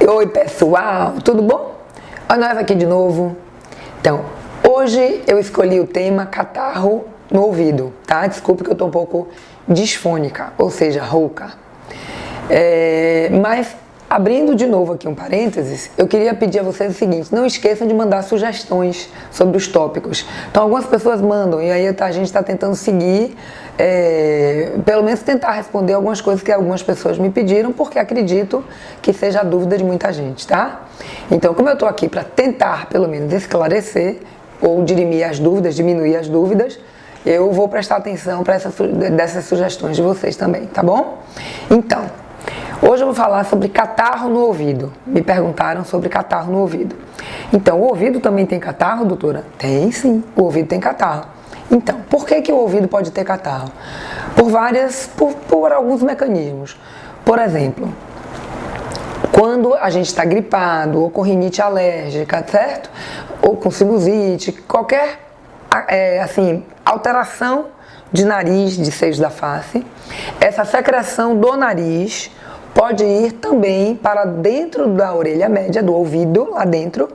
Oi pessoal, tudo bom? Olha nós aqui de novo. Então, hoje eu escolhi o tema catarro no ouvido, tá? Desculpa que eu tô um pouco disfônica, ou seja, rouca. Mas, abrindo de novo aqui um parênteses, eu queria pedir a vocês o seguinte: não esqueçam de mandar sugestões sobre os tópicos. Então, algumas pessoas mandam e aí a gente está tentando seguir, pelo menos tentar responder algumas coisas que algumas pessoas me pediram, porque acredito que seja a dúvida de muita gente, tá? Então, como eu estou aqui para tentar, pelo menos, esclarecer ou dirimir as dúvidas, diminuir as dúvidas, eu vou prestar atenção para dessas sugestões de vocês também, tá bom? Então, hoje eu vou falar sobre catarro no ouvido. Me perguntaram sobre catarro no ouvido. Então, o ouvido também tem catarro, doutora? Tem sim, o ouvido tem catarro. Então, por que o ouvido pode ter catarro? Por alguns mecanismos. Por exemplo, quando a gente está gripado, ou com rinite alérgica, certo? Ou com sinusite, qualquer alteração de nariz, de seios da face, essa secreção do nariz pode ir também para dentro da orelha média, do ouvido, lá dentro,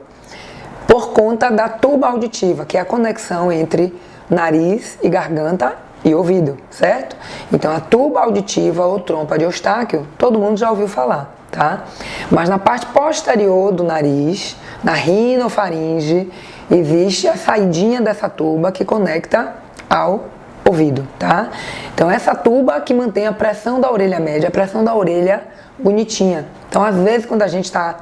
por conta da tuba auditiva, que é a conexão entre nariz e garganta e ouvido, certo? Então, a tuba auditiva ou trompa de Eustáquio, todo mundo já ouviu falar, tá? Mas na parte posterior do nariz, na rinofaringe, existe a saidinha dessa tuba que conecta ao ouvido, tá? Então, essa tuba que mantém a pressão da orelha média, a pressão da orelha bonitinha. Então, às vezes, quando a gente está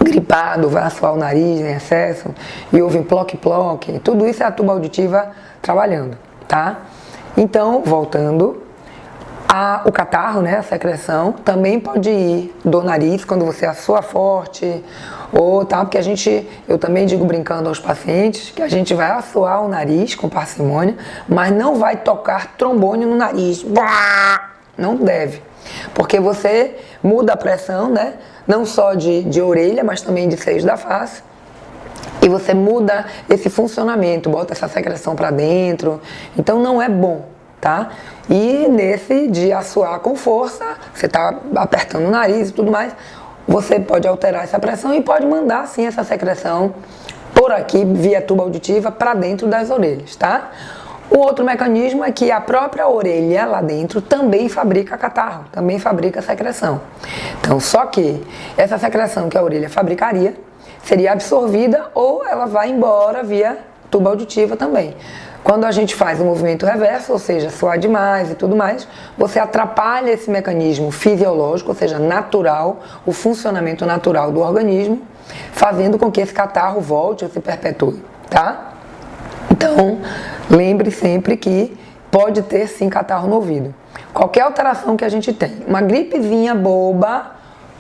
gripado, vai assoar o nariz em excesso e ouve ploque-ploque, tudo isso é a tuba auditiva trabalhando, tá? Então, voltando, o catarro, né, a secreção, também pode ir do nariz quando você assoa forte, ou tá, porque eu também digo brincando aos pacientes que a gente vai assoar o nariz com parcimônia, mas não vai tocar trombone no nariz, não deve, porque você muda a pressão, né, não só de orelha, mas também de seios da face, e você muda esse funcionamento, bota essa secreção para dentro, então não é bom, tá? E nesse de assoar com força, você tá apertando o nariz e tudo mais, você pode alterar essa pressão e pode mandar sim essa secreção por aqui, via tuba auditiva, para dentro das orelhas, tá? O outro mecanismo é que a própria orelha lá dentro também fabrica catarro, também fabrica secreção. Então, só que essa secreção que a orelha fabricaria seria absorvida ou ela vai embora via tuba auditiva também. Quando a gente faz o movimento reverso, ou seja, suar demais e tudo mais, você atrapalha esse mecanismo fisiológico, ou seja, natural, o funcionamento natural do organismo, fazendo com que esse catarro volte ou se perpetue, tá? Então, lembre sempre que pode ter sim catarro no ouvido. Qualquer alteração que a gente tem, uma gripezinha boba,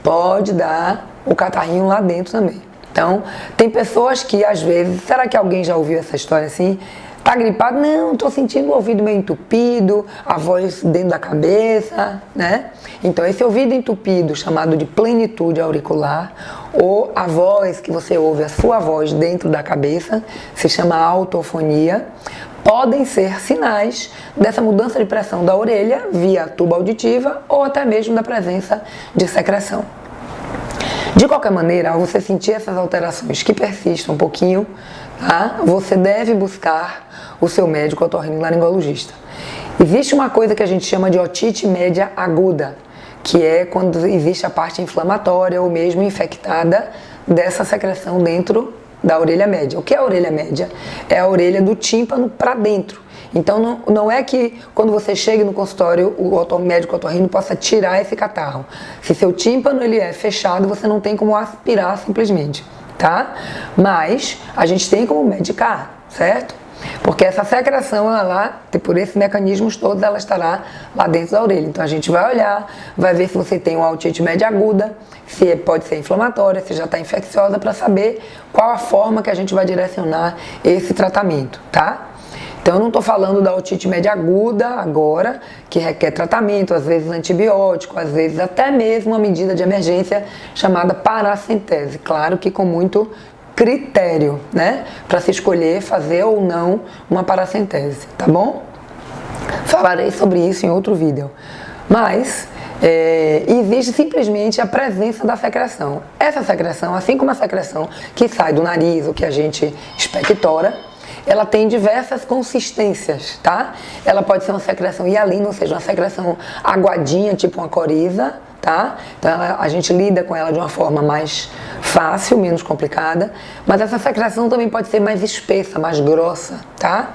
pode dar o catarrinho lá dentro também. Então, tem pessoas que às vezes, será que alguém já ouviu essa história assim? Tá gripado? Não, tô sentindo o ouvido meio entupido, a voz dentro da cabeça, né? Então, esse ouvido entupido, chamado de plenitude auricular, ou a voz que você ouve, a sua voz dentro da cabeça, se chama autofonia, podem ser sinais dessa mudança de pressão da orelha via tuba auditiva ou até mesmo da presença de secreção. De qualquer maneira, ao você sentir essas alterações que persistem um pouquinho, tá? Você deve buscar o seu médico otorrinolaringologista. Existe uma coisa que a gente chama de otite média aguda, que é quando existe a parte inflamatória ou mesmo infectada dessa secreção dentro da orelha média. O que é a orelha média? É a orelha do tímpano para dentro. Então, não é que quando você chega no consultório, o médico otorrino possa tirar esse catarro. Se seu tímpano ele é fechado, você não tem como aspirar simplesmente, tá? Mas a gente tem como medicar, certo? Porque essa secreção, por esses mecanismos todos, ela estará lá dentro da orelha. Então, a gente vai olhar, vai ver se você tem uma otite média aguda, se pode ser inflamatória, se já está infecciosa, para saber qual a forma que a gente vai direcionar esse tratamento, tá? Então, eu não estou falando da otite média aguda agora, que requer tratamento, às vezes antibiótico, às vezes até mesmo uma medida de emergência chamada paracentese. Claro que com muito critério, né? Para se escolher fazer ou não uma paracentese, tá bom? Falarei sobre isso em outro vídeo. Mas existe simplesmente a presença da secreção. Essa secreção, assim como a secreção que sai do nariz, ou que a gente expectora, ela tem diversas consistências, tá? Ela pode ser uma secreção hialina, ou seja, uma secreção aguadinha, tipo uma coriza, tá? Então a gente lida com ela de uma forma mais fácil, menos complicada, mas essa secreção também pode ser mais espessa, mais grossa, tá?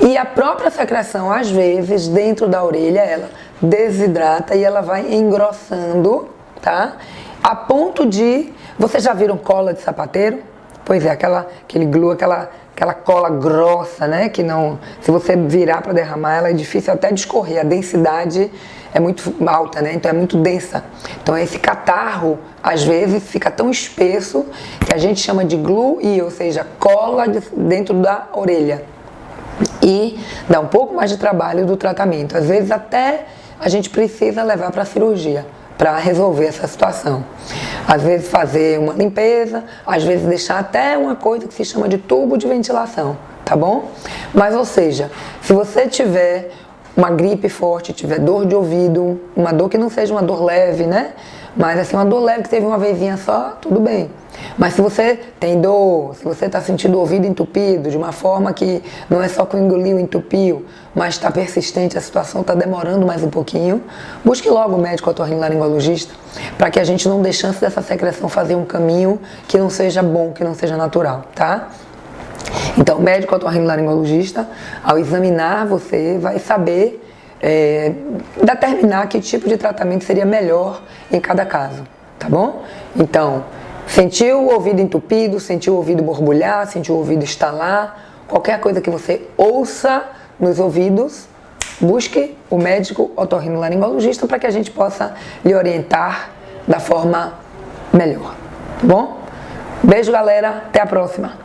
E a própria secreção, às vezes, dentro da orelha, ela desidrata e ela vai engrossando, tá? A ponto de... Vocês já viram cola de sapateiro? Pois é, aquele glue, aquela cola grossa, né? Que não... Se você virar para derramar, ela é difícil até de escorrer. A densidade é muito alta, né? Então é muito densa. Então esse catarro, às vezes, fica tão espesso que a gente chama de glue, ou seja, cola dentro da orelha. E dá um pouco mais de trabalho do tratamento. Às vezes até a gente precisa levar para a cirurgia para resolver essa situação. Às vezes fazer uma limpeza, às vezes deixar até uma coisa que se chama de tubo de ventilação, tá bom? Mas, ou seja, se você tiver uma gripe forte, tiver dor de ouvido, uma dor que não seja uma dor leve, né? Mas assim, uma dor leve que teve uma vezinha só, tudo bem. Mas se você tem dor, se você está sentindo o ouvido entupido, de uma forma que não é só que engoliu, entupiu, mas está persistente, a situação está demorando mais um pouquinho, busque logo o médico otorrinolaringologista, para que a gente não dê chance dessa secreção fazer um caminho que não seja bom, que não seja natural, tá? Então, o médico otorrinolaringologista, ao examinar você, vai saber determinar que tipo de tratamento seria melhor em cada caso, tá bom? Então, sentiu o ouvido entupido, sentiu o ouvido borbulhar, sentiu o ouvido estalar, qualquer coisa que você ouça nos ouvidos, busque o médico otorrinolaringologista para que a gente possa lhe orientar da forma melhor, tá bom? Beijo, galera, até a próxima!